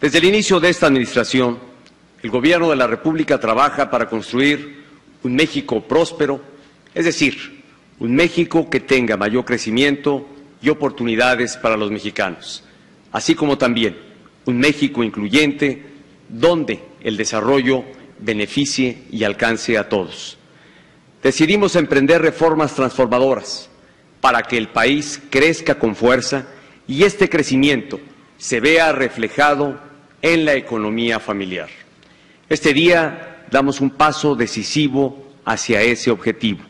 Desde el inicio de esta administración, el Gobierno de la República trabaja para construir un México próspero, es decir, un México que tenga mayor crecimiento y oportunidades para los mexicanos, así como también un México incluyente donde el desarrollo beneficie y alcance a todos. Decidimos emprender reformas transformadoras para que el país crezca con fuerza y este crecimiento se vea reflejado en la economía familiar. Este día damos un paso decisivo hacia ese objetivo.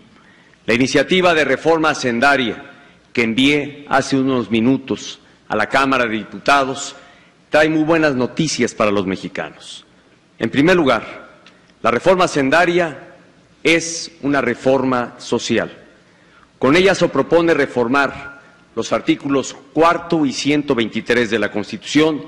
La iniciativa de reforma hacendaria que envié hace unos minutos a la Cámara de Diputados trae muy buenas noticias para los mexicanos. En primer lugar, la reforma hacendaria es una reforma social. Con ella se propone reformar los artículos 4 y 123 de la Constitución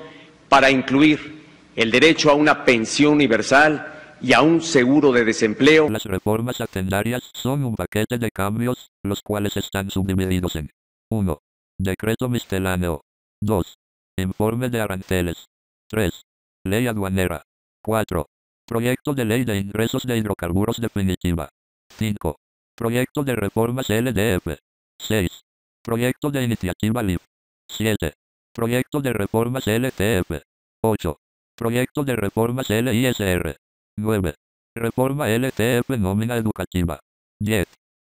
para incluir el derecho a una pensión universal y a un seguro de desempleo. Las reformas hacendarias son un paquete de cambios, los cuales están subdivididos en 1. Decreto misceláneo. 2. Informe de aranceles. 3. Ley aduanera. 4. Proyecto de ley de ingresos de hidrocarburos definitiva. 5. Proyecto de reformas LDF. 6. Proyecto de iniciativa LIF. 7. Proyecto de reformas LTF. 8. Proyecto de reformas LISR. 9. Reforma LTF nómina educativa. 10.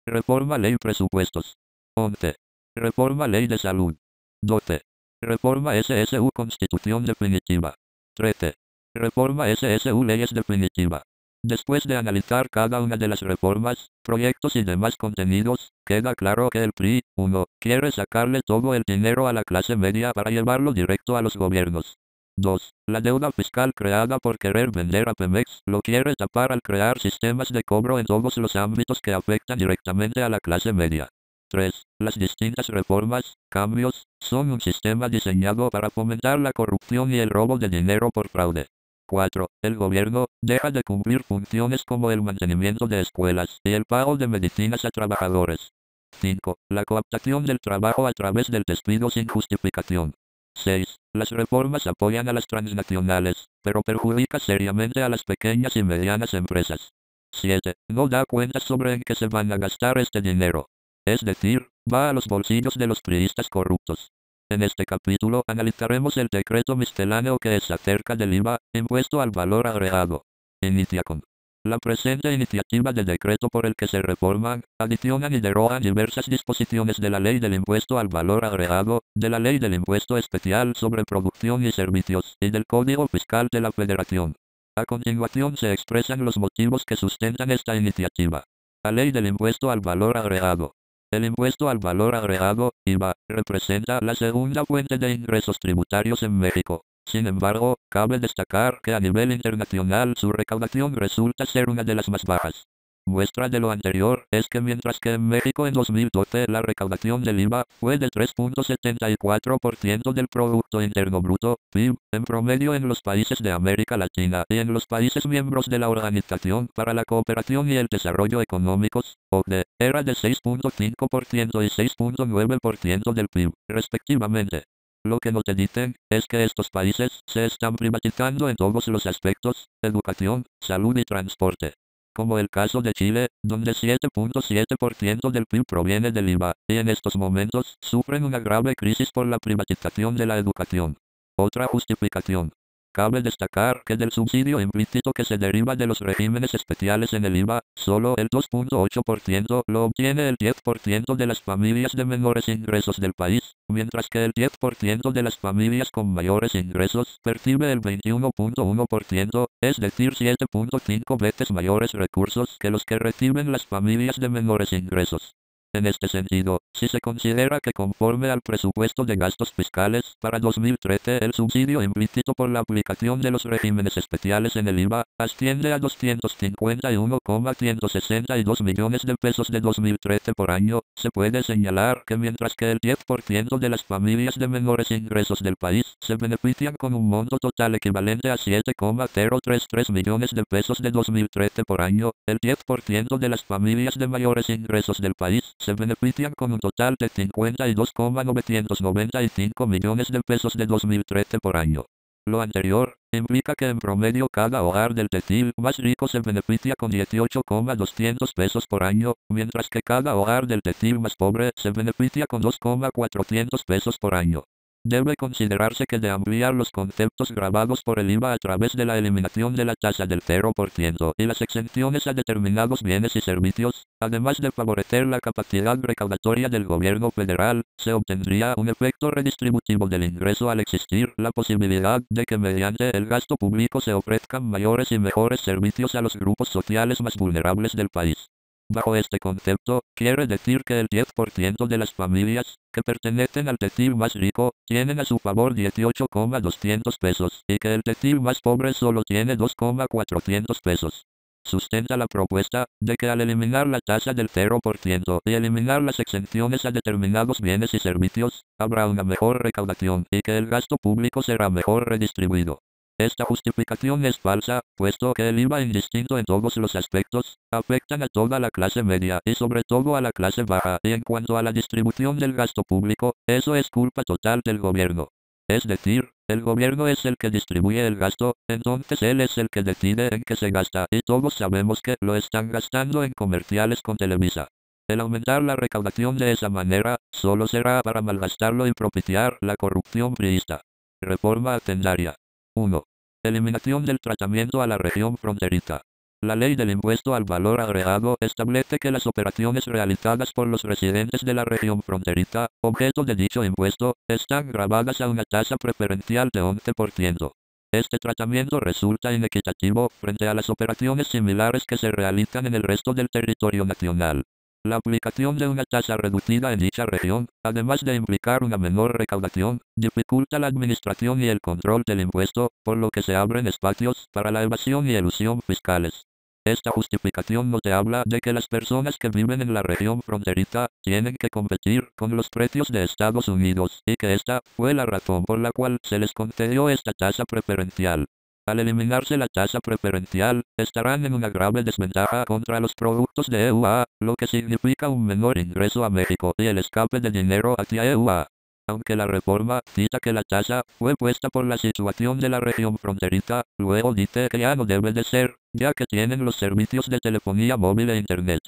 Reforma ley presupuestos. 11. Reforma ley de salud. 12. Reforma SSU constitución definitiva. 13. Reforma SSU leyes definitiva. Después de analizar cada una de las reformas, proyectos y demás contenidos, queda claro que el PRI, 1. Quiere sacarle todo el dinero a la clase media para llevarlo directo a los gobiernos. 2. La deuda fiscal creada por querer vender a Pemex lo quiere tapar al crear sistemas de cobro en todos los ámbitos que afectan directamente a la clase media. 3. Las distintas reformas, cambios, son un sistema diseñado para fomentar la corrupción y el robo de dinero por fraude. 4. El gobierno deja de cumplir funciones como el mantenimiento de escuelas y el pago de medicinas a trabajadores. 5. La cooptación del trabajo a través del despido sin justificación. 6. Las reformas apoyan a las transnacionales, pero perjudican seriamente a las pequeñas y medianas empresas. 7. No da cuentas sobre en qué se van a gastar este dinero. Es decir, va a los bolsillos de los priistas corruptos. En este capítulo analizaremos el decreto misceláneo que es acerca del IVA, impuesto al valor agregado. Inicia con la presente iniciativa de decreto por el que se reforman, adicionan y derogan diversas disposiciones de la Ley del Impuesto al Valor Agregado, de la Ley del Impuesto Especial sobre Producción y Servicios y del Código Fiscal de la Federación. A continuación se expresan los motivos que sustentan esta iniciativa. La Ley del Impuesto al Valor Agregado. El impuesto al valor agregado, IVA, representa la segunda fuente de ingresos tributarios en México. Sin embargo, cabe destacar que a nivel internacional su recaudación resulta ser una de las más bajas. Muestra de lo anterior es que mientras que en México en 2012 la recaudación del IVA fue de 3.74% del Producto Interno Bruto, PIB, en promedio en los países de América Latina y en los países miembros de la Organización para la Cooperación y el Desarrollo Económicos, OCDE, era de 6.5% y 6.9% del PIB, respectivamente. Lo que no te dicen es que estos países se están privatizando en todos los aspectos, educación, salud y transporte. Como el caso de Chile, donde 7.7% del PIB proviene del IVA, y en estos momentos sufren una grave crisis por la privatización de la educación. Otra justificación. Cabe destacar que del subsidio implícito que se deriva de los regímenes especiales en el IVA, solo el 2.8% lo obtiene el 10% de las familias de menores ingresos del país, mientras que el 10% de las familias con mayores ingresos percibe el 21.1%, es decir 7.5 veces mayores recursos que los que reciben las familias de menores ingresos. En este sentido, si se considera que conforme al presupuesto de gastos fiscales para 2013 el subsidio implícito por la aplicación de los regímenes especiales en el IVA asciende a 251,162 millones de pesos de 2013 por año, se puede señalar que mientras que el 10% de las familias de menores ingresos del país se benefician con un monto total equivalente a 7,033 millones de pesos de 2013 por año, el 10% de las familias de mayores ingresos del país se benefician con un total de 52,995 millones de pesos de 2013 por año. Lo anterior implica que en promedio cada hogar del decil más rico se beneficia con 18,200 pesos por año, mientras que cada hogar del decil más pobre se beneficia con 2,400 pesos por año. Debe considerarse que de ampliar los conceptos gravados por el IVA a través de la eliminación de la tasa del 0% y las exenciones a determinados bienes y servicios, además de favorecer la capacidad recaudatoria del gobierno federal, se obtendría un efecto redistributivo del ingreso al existir la posibilidad de que mediante el gasto público se ofrezcan mayores y mejores servicios a los grupos sociales más vulnerables del país. Bajo este concepto, quiere decir que el 10% de las familias que pertenecen al decil más rico tienen a su favor 18,200 pesos y que el decil más pobre solo tiene 2,400 pesos. Sustenta la propuesta de que al eliminar la tasa del 0% y eliminar las exenciones a determinados bienes y servicios, habrá una mejor recaudación y que el gasto público será mejor redistribuido. Esta justificación es falsa, puesto que el IVA indistinto en todos los aspectos, afectan a toda la clase media y sobre todo a la clase baja, y en cuanto a la distribución del gasto público, eso es culpa total del gobierno. Es decir, el gobierno es el que distribuye el gasto, entonces él es el que decide en qué se gasta, y todos sabemos que lo están gastando en comerciales con Televisa. El aumentar la recaudación de esa manera, solo será para malgastarlo y propiciar la corrupción priista. Reforma hacendaria. 1. Eliminación del tratamiento a la región fronteriza. La ley del impuesto al valor agregado establece que las operaciones realizadas por los residentes de la región fronteriza, objeto de dicho impuesto, están gravadas a una tasa preferencial de 11%. Este tratamiento resulta inequitativo frente a las operaciones similares que se realizan en el resto del territorio nacional. La aplicación de una tasa reducida en dicha región, además de implicar una menor recaudación, dificulta la administración y el control del impuesto, por lo que se abren espacios para la evasión y elusión fiscales. Esta justificación no te habla de que las personas que viven en la región fronteriza tienen que competir con los precios de Estados Unidos y que esta fue la razón por la cual se les concedió esta tasa preferencial. Al eliminarse la tasa preferencial, estarán en una grave desventaja contra los productos de EUA, lo que significa un menor ingreso a México y el escape de dinero hacia EUA. Aunque la reforma cita que la tasa fue puesta por la situación de la región fronteriza, luego dice que ya no debe de ser, ya que tienen los servicios de telefonía móvil e internet.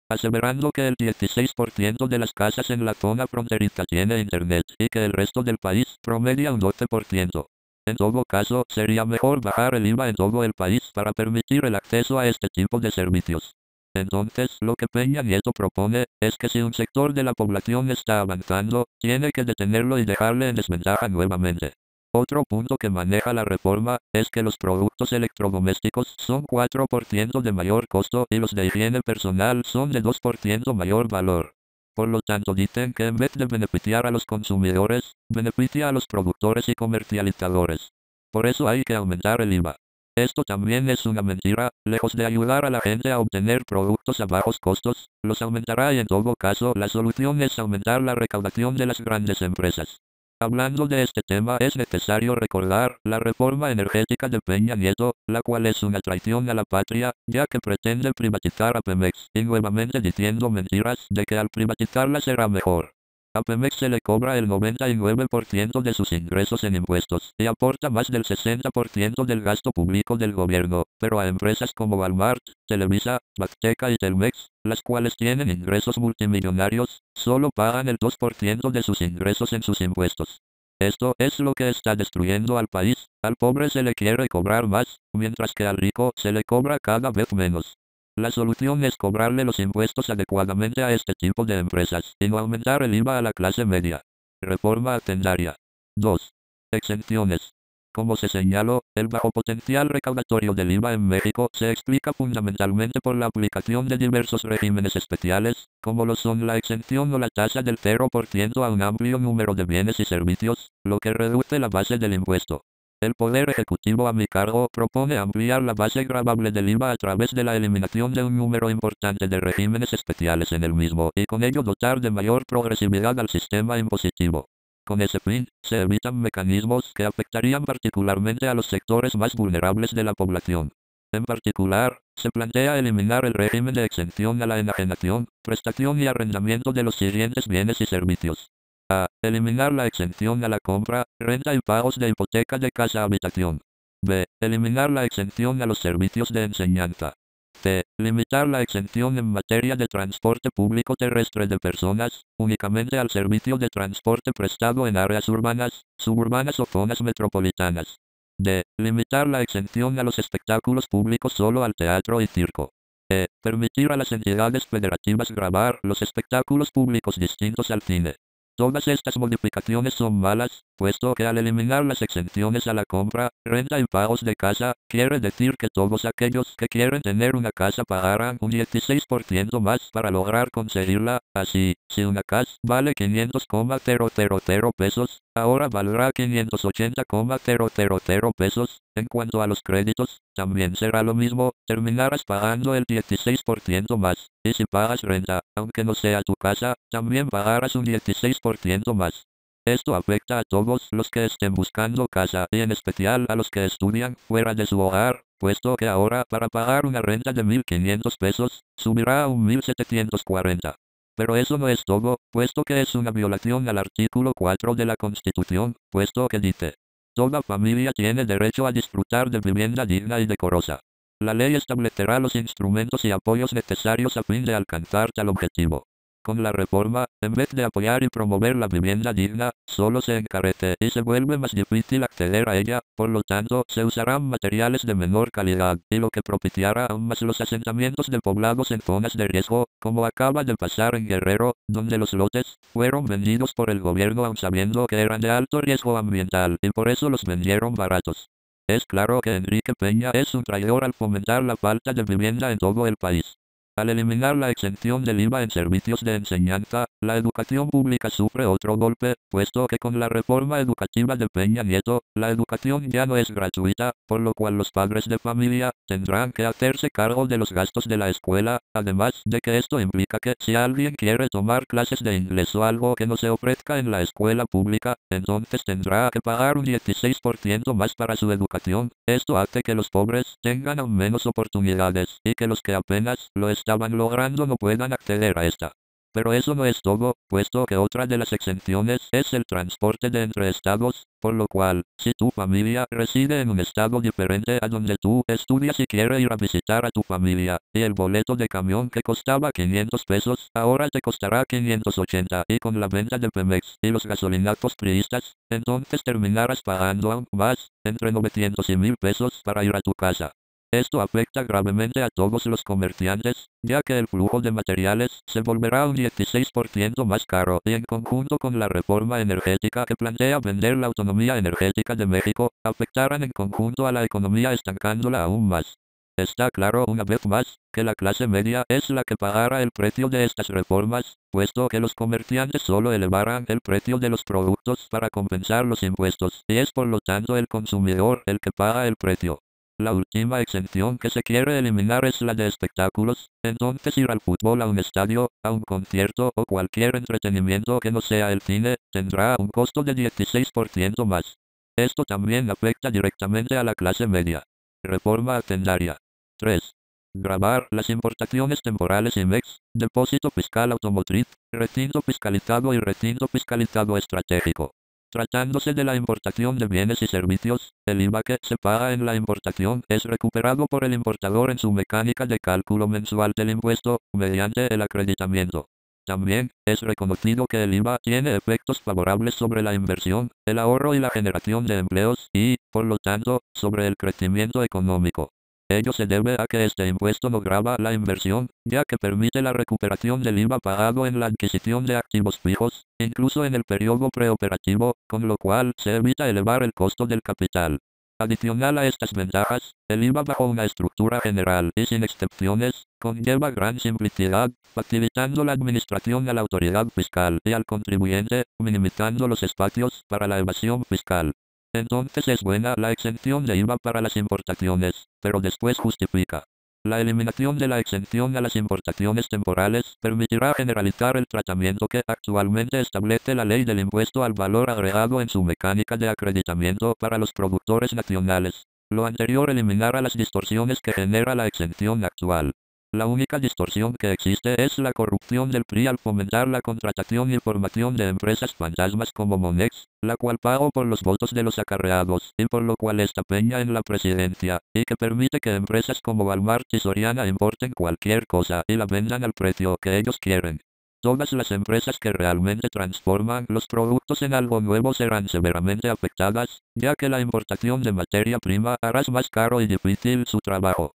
Aseverando que el 16% de las casas en la zona fronteriza tiene internet y que el resto del país promedia un 12%. En todo caso, sería mejor bajar el IVA en todo el país para permitir el acceso a este tipo de servicios. Entonces, lo que Peña Nieto propone, es que si un sector de la población está avanzando, tiene que detenerlo y dejarle en desventaja nuevamente. Otro punto que maneja la reforma, es que los productos electrodomésticos son 4% de mayor costo y los de higiene personal son de 2% mayor valor. Por lo tanto dicen que en vez de beneficiar a los consumidores, beneficia a los productores y comercializadores. Por eso hay que aumentar el IVA. Esto también es una mentira, lejos de ayudar a la gente a obtener productos a bajos costos, los aumentará y en todo caso la solución es aumentar la recaudación de las grandes empresas. Hablando de este tema es necesario recordar la reforma energética de Peña Nieto, la cual es una traición a la patria, ya que pretende privatizar a Pemex, y nuevamente diciendo mentiras de que al privatizarla será mejor. A Pemex se le cobra el 99% de sus ingresos en impuestos, y aporta más del 60% del gasto público del gobierno, pero a empresas como Walmart, Televisa, Baxteca y Telmex, las cuales tienen ingresos multimillonarios, solo pagan el 2% de sus ingresos en sus impuestos. Esto es lo que está destruyendo al país. Al pobre se le quiere cobrar más, mientras que al rico se le cobra cada vez menos. La solución es cobrarle los impuestos adecuadamente a este tipo de empresas, y no aumentar el IVA a la clase media. Reforma hacendaria. 2. Exenciones. Como se señaló, el bajo potencial recaudatorio del IVA en México se explica fundamentalmente por la aplicación de diversos regímenes especiales, como lo son la exención o la tasa del 0% a un amplio número de bienes y servicios, lo que reduce la base del impuesto. El Poder Ejecutivo a mi cargo propone ampliar la base gravable del IVA a través de la eliminación de un número importante de regímenes especiales en el mismo y con ello dotar de mayor progresividad al sistema impositivo. Con ese fin, se evitan mecanismos que afectarían particularmente a los sectores más vulnerables de la población. En particular, se plantea eliminar el régimen de exención a la enajenación, prestación y arrendamiento de los siguientes bienes y servicios. A. Eliminar la exención a la compra, renta y pagos de hipoteca de casa-habitación. B. Eliminar la exención a los servicios de enseñanza. C. Limitar la exención en materia de transporte público terrestre de personas, únicamente al servicio de transporte prestado en áreas urbanas, suburbanas o zonas metropolitanas. D. Limitar la exención a los espectáculos públicos solo al teatro y circo. E. Permitir a las entidades federativas grabar los espectáculos públicos distintos al cine. Todas estas modificaciones son malas, puesto que al eliminar las exenciones a la compra, renta y pagos de casa, quiere decir que todos aquellos que quieren tener una casa pagarán un 16% más para lograr conseguirla. Así, si una casa vale 500,000 pesos, ahora valdrá 580,000 pesos. En cuanto a los créditos, también será lo mismo, terminarás pagando el 16% más. Y si pagas renta, aunque no sea tu casa, también pagarás un 16% más. Esto afecta a todos los que estén buscando casa y en especial a los que estudian fuera de su hogar, puesto que ahora para pagar una renta de 1.500 pesos, subirá a un 1.740. Pero eso no es todo, puesto que es una violación al artículo 4 de la Constitución, puesto que dice: toda familia tiene derecho a disfrutar de vivienda digna y decorosa. La ley establecerá los instrumentos y apoyos necesarios a fin de alcanzar tal objetivo. Con la reforma, en vez de apoyar y promover la vivienda digna, solo se encarece y se vuelve más difícil acceder a ella, por lo tanto, se usarán materiales de menor calidad, y lo que propiciará aún más los asentamientos de poblados en zonas de riesgo, como acaba de pasar en Guerrero, donde los lotes fueron vendidos por el gobierno aun sabiendo que eran de alto riesgo ambiental, y por eso los vendieron baratos. Es claro que Enrique Peña es un traidor al fomentar la falta de vivienda en todo el país. Al eliminar la exención del IVA en servicios de enseñanza, la educación pública sufre otro golpe, puesto que con la reforma educativa de Peña Nieto, la educación ya no es gratuita, por lo cual los padres de familia tendrán que hacerse cargo de los gastos de la escuela, además de que esto implica que si alguien quiere tomar clases de inglés o algo que no se ofrezca en la escuela pública, entonces tendrá que pagar un 16% más para su educación. Esto hace que los pobres tengan aún menos oportunidades, y que los que apenas lo estaban logrando no puedan acceder a esta. Pero eso no es todo, puesto que otra de las exenciones es el transporte de entre estados, por lo cual, si tu familia reside en un estado diferente a donde tú estudias y quiere ir a visitar a tu familia, y el boleto de camión que costaba 500 pesos, ahora te costará 580, y con la venta de Pemex y los gasolinatos priistas, entonces terminarás pagando aún más, entre 900 y 1.000 pesos para ir a tu casa. Esto afecta gravemente a todos los comerciantes, ya que el flujo de materiales se volverá un 16% más caro y en conjunto con la reforma energética que plantea vender la autonomía energética de México, afectarán en conjunto a la economía estancándola aún más. Está claro una vez más, que la clase media es la que pagará el precio de estas reformas, puesto que los comerciantes solo elevarán el precio de los productos para compensar los impuestos, y es por lo tanto el consumidor el que paga el precio. La última exención que se quiere eliminar es la de espectáculos, entonces ir al fútbol a un estadio, a un concierto o cualquier entretenimiento que no sea el cine, tendrá un costo de 16% más. Esto también afecta directamente a la clase media. Reforma hacendaria. 3. Gravar las importaciones temporales IMEX, depósito fiscal automotriz, recinto fiscalizado y recinto fiscalizado estratégico. Tratándose de la importación de bienes y servicios, el IVA que se paga en la importación es recuperado por el importador en su mecánica de cálculo mensual del impuesto, mediante el acreditamiento. También, es reconocido que el IVA tiene efectos favorables sobre la inversión, el ahorro y la generación de empleos, y, por lo tanto, sobre el crecimiento económico. Ello se debe a que este impuesto no grava la inversión, ya que permite la recuperación del IVA pagado en la adquisición de activos fijos, incluso en el periodo preoperativo, con lo cual se evita elevar el costo del capital. Adicional a estas ventajas, el IVA bajo una estructura general y sin excepciones, conlleva gran simplicidad, facilitando la administración a la autoridad fiscal y al contribuyente, minimizando los espacios para la evasión fiscal. Entonces es buena la exención de IVA para las importaciones, pero después justifica. La eliminación de la exención a las importaciones temporales permitirá generalizar el tratamiento que actualmente establece la ley del impuesto al valor agregado en su mecánica de acreditamiento para los productores nacionales. Lo anterior eliminará las distorsiones que genera la exención actual. La única distorsión que existe es la corrupción del PRI al fomentar la contratación y formación de empresas fantasmas como Monex, la cual pagó por los votos de los acarreados y por lo cual está Peña en la presidencia, y que permite que empresas como Walmart y Soriana importen cualquier cosa y la vendan al precio que ellos quieren. Todas las empresas que realmente transforman los productos en algo nuevo serán severamente afectadas, ya que la importación de materia prima hará más caro y difícil su trabajo.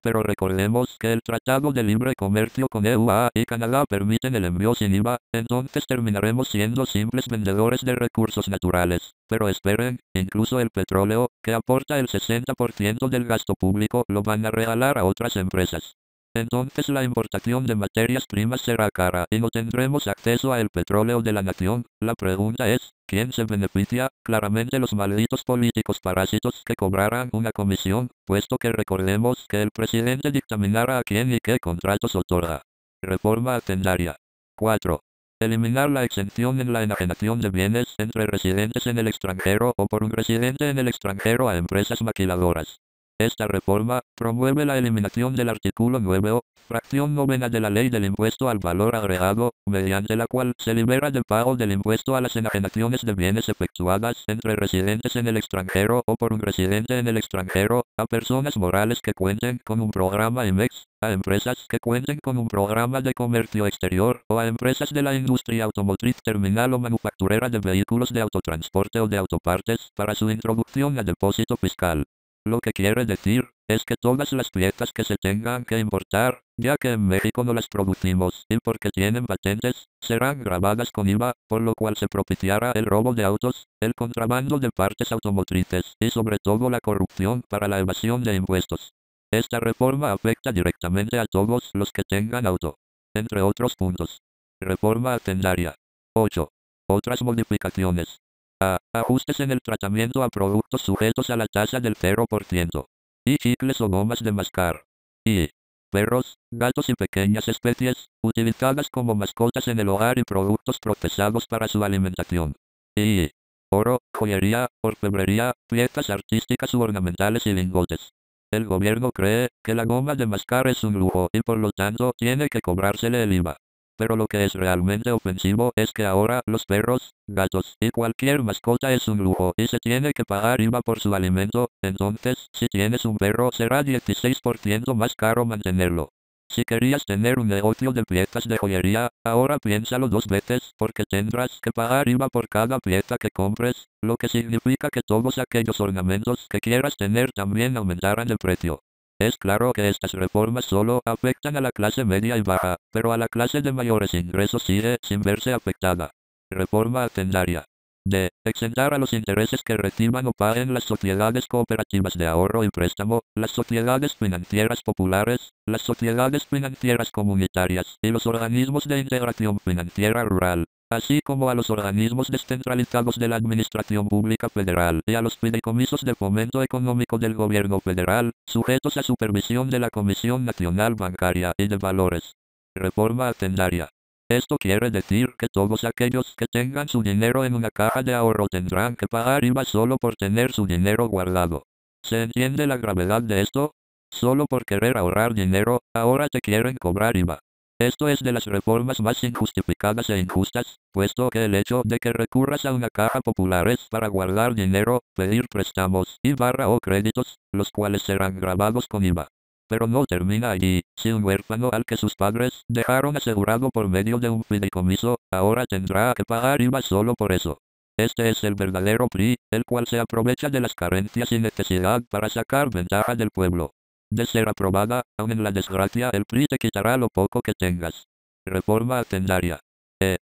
Pero recordemos que el Tratado de Libre Comercio con EUA y Canadá permiten el envío sin IVA, entonces terminaremos siendo simples vendedores de recursos naturales. Pero esperen, incluso el petróleo, que aporta el 60% del gasto público, lo van a regalar a otras empresas. Entonces la importación de materias primas será cara y no tendremos acceso al petróleo de la nación. La pregunta es, ¿quién se beneficia? Claramente los malditos políticos parásitos que cobrarán una comisión, puesto que recordemos que el presidente dictaminará a quién y qué contratos otorga. Reforma hacendaria. 4. Eliminar la exención en la enajenación de bienes entre residentes en el extranjero o por un residente en el extranjero a empresas maquiladoras. Esta reforma promueve la eliminación del artículo 9, fracción novena de la Ley del Impuesto al Valor Agregado, mediante la cual se libera del pago del impuesto a las enajenaciones de bienes efectuadas entre residentes en el extranjero o por un residente en el extranjero, a personas morales que cuenten con un programa IMEX, a empresas que cuenten con un programa de comercio exterior o a empresas de la industria automotriz terminal o manufacturera de vehículos de autotransporte o de autopartes para su introducción a depósito fiscal. Lo que quiere decir, es que todas las piezas que se tengan que importar, ya que en México no las producimos y porque tienen patentes, serán grabadas con IVA, por lo cual se propiciará el robo de autos, el contrabando de partes automotrices y sobre todo la corrupción para la evasión de impuestos. Esta reforma afecta directamente a todos los que tengan auto. Entre otros puntos. Reforma hacendaria. 8. Otras modificaciones. A. Ajustes en el tratamiento a productos sujetos a la tasa del 0%. Y chicles o gomas de mascar. Y. Perros, gatos y pequeñas especies, utilizadas como mascotas en el hogar y productos procesados para su alimentación. Y. Oro, joyería, orfebrería, piezas artísticas u ornamentales y lingotes. El gobierno cree que la goma de mascar es un lujo y por lo tanto tiene que cobrársele el IVA. Pero lo que es realmente ofensivo es que ahora los perros, gatos y cualquier mascota es un lujo y se tiene que pagar IVA por su alimento, entonces si tienes un perro será 16% más caro mantenerlo. Si querías tener un negocio de piezas de joyería, ahora piénsalo 2 veces porque tendrás que pagar IVA por cada pieza que compres, lo que significa que todos aquellos ornamentos que quieras tener también aumentarán de precio. Es claro que estas reformas solo afectan a la clase media y baja, pero a la clase de mayores ingresos sigue sin verse afectada. Reforma hacendaria. D. Exentar a los intereses que reciban o paguen las sociedades cooperativas de ahorro y préstamo, las sociedades financieras populares, las sociedades financieras comunitarias y los organismos de integración financiera rural, así como a los organismos descentralizados de la Administración Pública Federal y a los fideicomisos de fomento económico del Gobierno Federal, sujetos a supervisión de la Comisión Nacional Bancaria y de Valores. Reforma hacendaria. Esto quiere decir que todos aquellos que tengan su dinero en una caja de ahorro tendrán que pagar IVA solo por tener su dinero guardado. ¿Se entiende la gravedad de esto? Solo por querer ahorrar dinero, ahora te quieren cobrar IVA. Esto es de las reformas más injustificadas e injustas, puesto que el hecho de que recurras a una caja popular es para guardar dinero, pedir préstamos o créditos, los cuales serán grabados con IVA. Pero no termina allí. Si un huérfano al que sus padres dejaron asegurado por medio de un fideicomiso, ahora tendrá que pagar IVA solo por eso. Este es el verdadero PRI, el cual se aprovecha de las carencias y necesidad para sacar ventaja del pueblo. De ser aprobada, aun en la desgracia el PRI te quitará lo poco que tengas. Reforma hacendaria.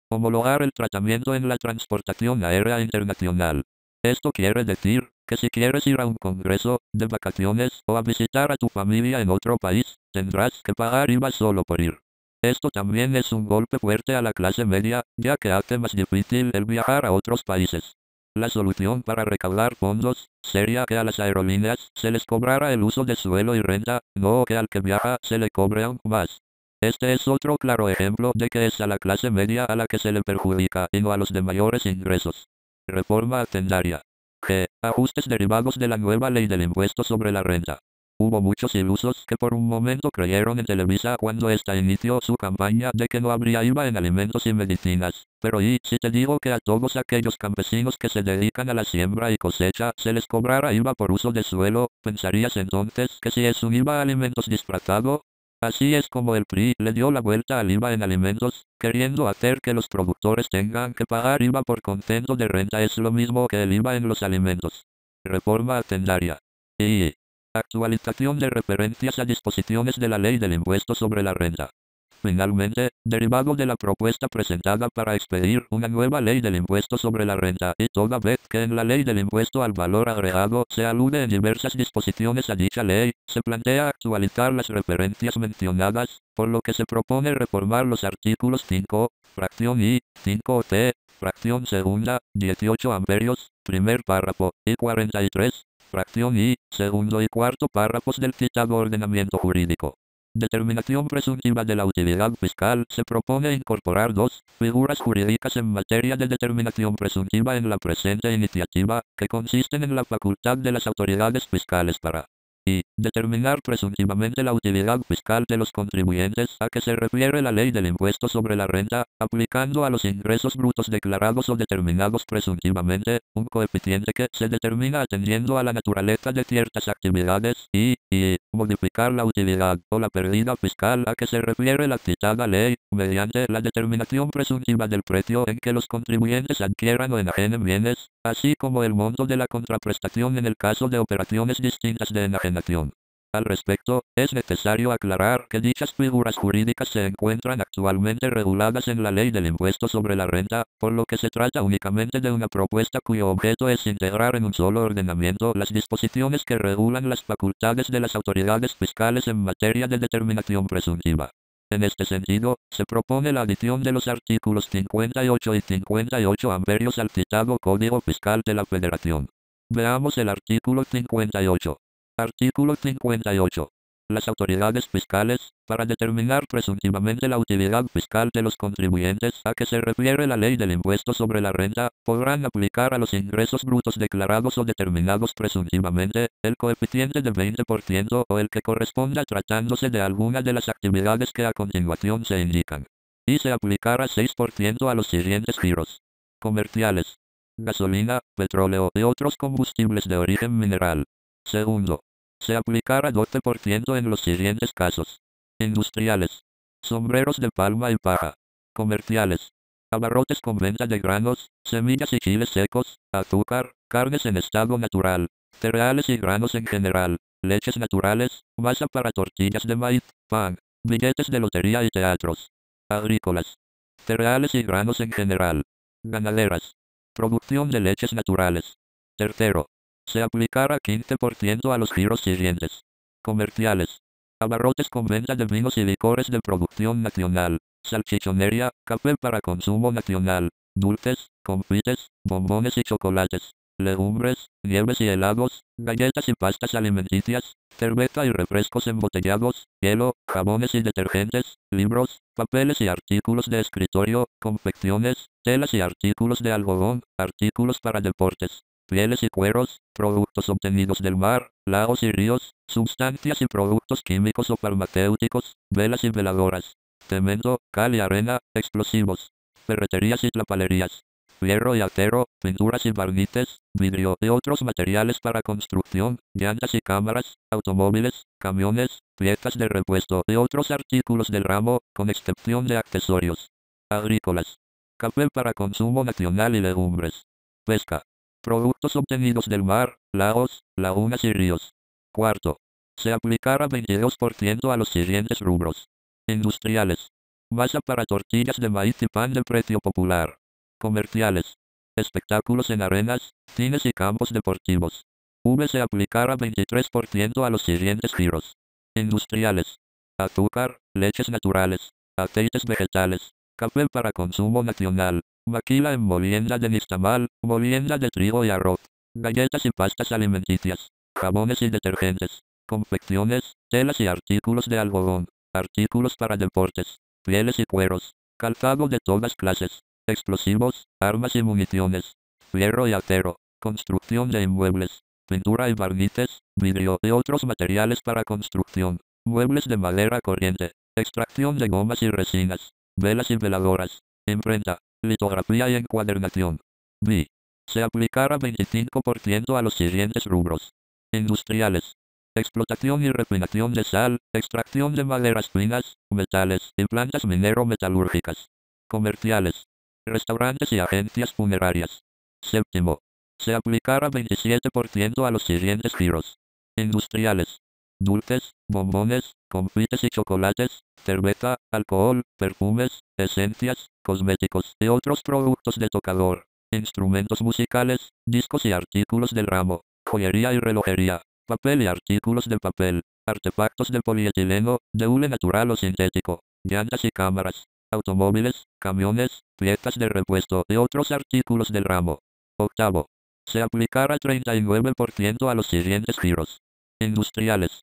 Homologar el tratamiento en la transportación aérea internacional. Esto quiere decir que si quieres ir a un congreso, de vacaciones o a visitar a tu familia en otro país, tendrás que pagar IVA solo por ir. Esto también es un golpe fuerte a la clase media, ya que hace más difícil el viajar a otros países. La solución para recaudar fondos sería que a las aerolíneas se les cobrara el uso de suelo y renta, no que al que viaja se le cobre aún más. Este es otro claro ejemplo de que es a la clase media a la que se le perjudica y no a los de mayores ingresos. Reforma hacendaria. G. Ajustes derivados de la nueva ley del impuesto sobre la renta. Hubo muchos ilusos que por un momento creyeron en Televisa cuando esta inició su campaña de que no habría IVA en alimentos y medicinas. Pero ¿y si te digo que a todos aquellos campesinos que se dedican a la siembra y cosecha se les cobrara IVA por uso de suelo? ¿Pensarías entonces que si es un IVA a alimentos disfrazado? Así es como el PRI le dio la vuelta al IVA en alimentos, queriendo hacer que los productores tengan que pagar IVA por concepto de renta. Es lo mismo que el IVA en los alimentos. Reforma hacendaria. Y actualización de referencias a disposiciones de la Ley del Impuesto sobre la Renta. Finalmente, derivado de la propuesta presentada para expedir una nueva ley del impuesto sobre la renta, y toda vez que en la ley del impuesto al valor agregado se alude en diversas disposiciones a dicha ley, se plantea actualizar las referencias mencionadas, por lo que se propone reformar los artículos 5, fracción I, 5t, fracción segunda, 18 amperios, primer párrafo, y 43, fracción I, segundo y cuarto párrafos del citado ordenamiento jurídico. Determinación presuntiva de la utilidad fiscal. Se propone incorporar dos figuras jurídicas en materia de determinación presuntiva en la presente iniciativa, que consisten en la facultad de las autoridades fiscales para y determinar presuntivamente la utilidad fiscal de los contribuyentes, a que se refiere la ley del impuesto sobre la renta, aplicando a los ingresos brutos declarados o determinados presuntivamente, un coeficiente que se determina atendiendo a la naturaleza de ciertas actividades, y modificar la utilidad o la pérdida fiscal a que se refiere la citada ley, mediante la determinación presuntiva del precio en que los contribuyentes adquieran o enajenen bienes, así como el monto de la contraprestación en el caso de operaciones distintas de enajenación. Al respecto, es necesario aclarar que dichas figuras jurídicas se encuentran actualmente reguladas en la Ley del Impuesto sobre la Renta, por lo que se trata únicamente de una propuesta cuyo objeto es integrar en un solo ordenamiento las disposiciones que regulan las facultades de las autoridades fiscales en materia de determinación presuntiva. En este sentido, se propone la adición de los artículos 58 y 58 amperios al citado Código Fiscal de la Federación. Veamos el artículo 58. Artículo 58. Las autoridades fiscales, para determinar presuntivamente la utilidad fiscal de los contribuyentes a que se refiere la ley del impuesto sobre la renta, podrán aplicar a los ingresos brutos declarados o determinados presuntivamente, el coeficiente de 20% o el que corresponda tratándose de alguna de las actividades que a continuación se indican. Y se aplicará 6% a los siguientes giros: comerciales, gasolina, petróleo y otros combustibles de origen mineral. Segundo, se aplicará 12% en los siguientes casos: industriales, sombreros de palma y paja; comerciales, abarrotes con venta de granos, semillas y chiles secos, azúcar, carnes en estado natural, cereales y granos en general, leches naturales, masa para tortillas de maíz, pan, billetes de lotería y teatros; agrícolas, cereales y granos en general; ganaderas, producción de leches naturales. Tercero, se aplicará 15% a los giros siguientes: comerciales, abarrotes con venta de vinos y licores de producción nacional, salchichonería, café para consumo nacional, dulces, confites, bombones y chocolates, legumbres, nieves y helados, galletas y pastas alimenticias, cerveza y refrescos embotellados, hielo, jabones y detergentes, libros, papeles y artículos de escritorio, confecciones, telas y artículos de algodón, artículos para deportes, pieles y cueros, productos obtenidos del mar, lagos y ríos, sustancias y productos químicos o farmacéuticos, velas y veladoras, cemento, cal y arena, explosivos, ferreterías y tlapalerías, fierro y acero, pinturas y barnices, vidrio y otros materiales para construcción, llantas y cámaras, automóviles, camiones, piezas de repuesto y otros artículos del ramo, con excepción de accesorios. Agrícolas, café para consumo nacional y legumbres. Pesca, productos obtenidos del mar, lagos, lagunas y ríos. Cuarto, se aplicará 22% a los siguientes rubros: industriales, masa para tortillas de maíz y pan de precio popular; comerciales, espectáculos en arenas, cines y campos deportivos. Se aplicará 23% a los siguientes giros: industriales, azúcar, leches naturales, aceites vegetales, café para consumo nacional, maquila en molienda de nixtamal, molienda de trigo y arroz, galletas y pastas alimenticias, jabones y detergentes, confecciones, telas y artículos de algodón, artículos para deportes, pieles y cueros, calzado de todas clases, explosivos, armas y municiones, fierro y acero, construcción de inmuebles, pintura y barnices, vidrio y otros materiales para construcción, muebles de madera corriente, extracción de gomas y resinas, velas y veladoras, imprenta, litografía y encuadernación. B. Se aplicará 25% a los siguientes rubros: industriales, explotación y refinación de sal, extracción de maderas finas, metales y plantas minero-metalúrgicas. Comerciales, restaurantes y agencias funerarias. Séptimo, se aplicará 27% a los siguientes giros: industriales, dulces, bombones, confites y chocolates, cerveza, alcohol, perfumes, esencias, cosméticos y otros productos de tocador, instrumentos musicales, discos y artículos del ramo, joyería y relojería, papel y artículos de papel, artefactos de polietileno, de hule natural o sintético, llantas y cámaras, automóviles, camiones, piezas de repuesto y otros artículos del ramo. Octavo, se aplicará 39% a los siguientes giros: industriales,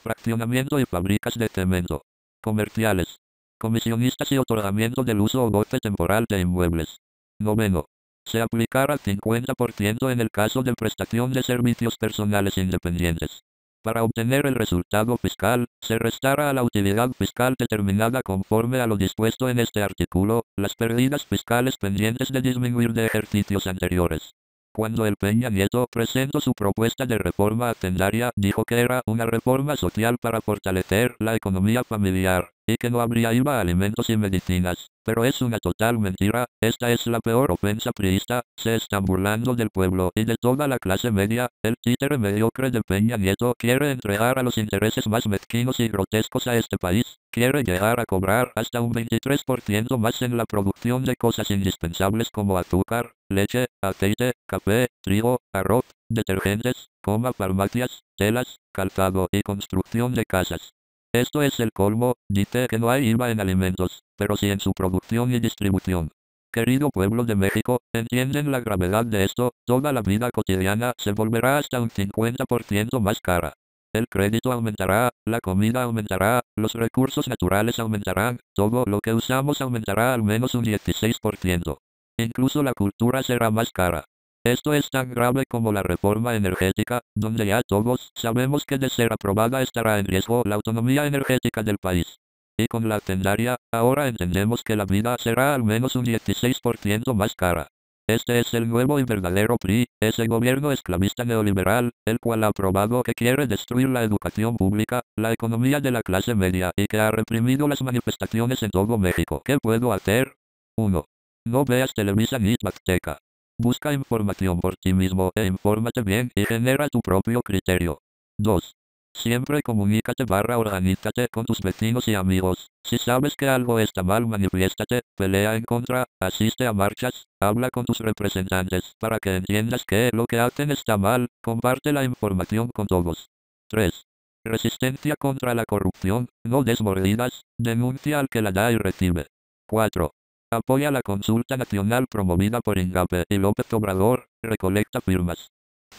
fraccionamiento y fábricas de cemento, comerciales, comisionistas y otorgamiento del uso o goce temporal de inmuebles. Noveno, se aplicará 50% en el caso de prestación de servicios personales independientes. Para obtener el resultado fiscal, se restará a la utilidad fiscal determinada conforme a lo dispuesto en este artículo, las pérdidas fiscales pendientes de disminuir de ejercicios anteriores. Cuando el Peña Nieto presentó su propuesta de reforma hacendaria, dijo que era una reforma social para fortalecer la economía familiar, y que no habría IVA a alimentos y medicinas. Pero es una total mentira, esta es la peor ofensa priista, se están burlando del pueblo y de toda la clase media. El títere mediocre de Peña Nieto quiere entregar a los intereses más mezquinos y grotescos a este país, quiere llegar a cobrar hasta un 23% más en la producción de cosas indispensables como azúcar, leche, aceite, café, trigo, arroz, detergentes, farmacias, telas, calzado y construcción de casas. Esto es el colmo, dice que no hay IVA en alimentos, pero sí en su producción y distribución. Querido pueblo de México, ¿entienden la gravedad de esto? Toda la vida cotidiana se volverá hasta un 50% más cara. El crédito aumentará, la comida aumentará, los recursos naturales aumentarán, todo lo que usamos aumentará al menos un 16%. Incluso la cultura será más cara. Esto es tan grave como la reforma energética, donde ya todos sabemos que de ser aprobada estará en riesgo la autonomía energética del país. Y con la hacendaria, ahora entendemos que la vida será al menos un 16% más cara. Este es el nuevo y verdadero PRI, ese gobierno esclavista neoliberal, el cual ha probado que quiere destruir la educación pública, la economía de la clase media y que ha reprimido las manifestaciones en todo México. ¿Qué puedo hacer? 1. No veas Televisa ni Azteca. Busca información por ti mismo e infórmate bien y genera tu propio criterio. 2. Siempre comunícate / organízate con tus vecinos y amigos. Si sabes que algo está mal, manifiéstate, pelea en contra, asiste a marchas, habla con tus representantes para que entiendas que lo que hacen está mal, comparte la información con todos. 3. Resistencia contra la corrupción, no des mordidas, denuncia al que la da y recibe. 4. Apoya la consulta nacional promovida por INGAPE y López Obrador, recolecta firmas.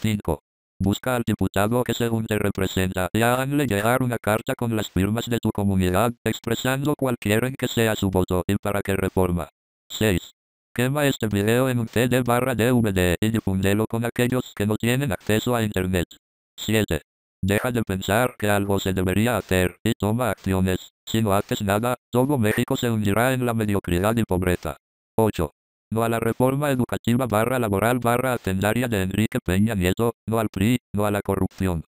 5. Busca al diputado que según te representa y háganle llegar una carta con las firmas de tu comunidad, expresando cuál quieren que sea su voto y para qué reforma. 6. Quema este video en un CD/DVD y difúndelo con aquellos que no tienen acceso a Internet. 7. Deja de pensar que algo se debería hacer y toma acciones. Si no haces nada, todo México se hundirá en la mediocridad y pobreza. 8. No a la reforma educativa /laboral /hacendaria de Enrique Peña Nieto, no al PRI, no a la corrupción.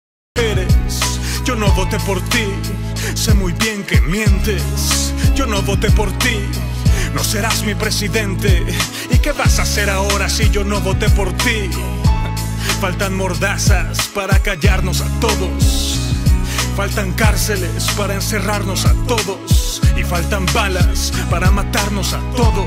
Yo no voté por ti, sé muy bien que mientes. Yo no voté por ti, no serás mi presidente. ¿Y qué vas a hacer ahora si yo no voté por ti? Faltan mordazas para callarnos a todos. Faltan cárceles para encerrarnos a todos. Y faltan balas para matarnos a todos.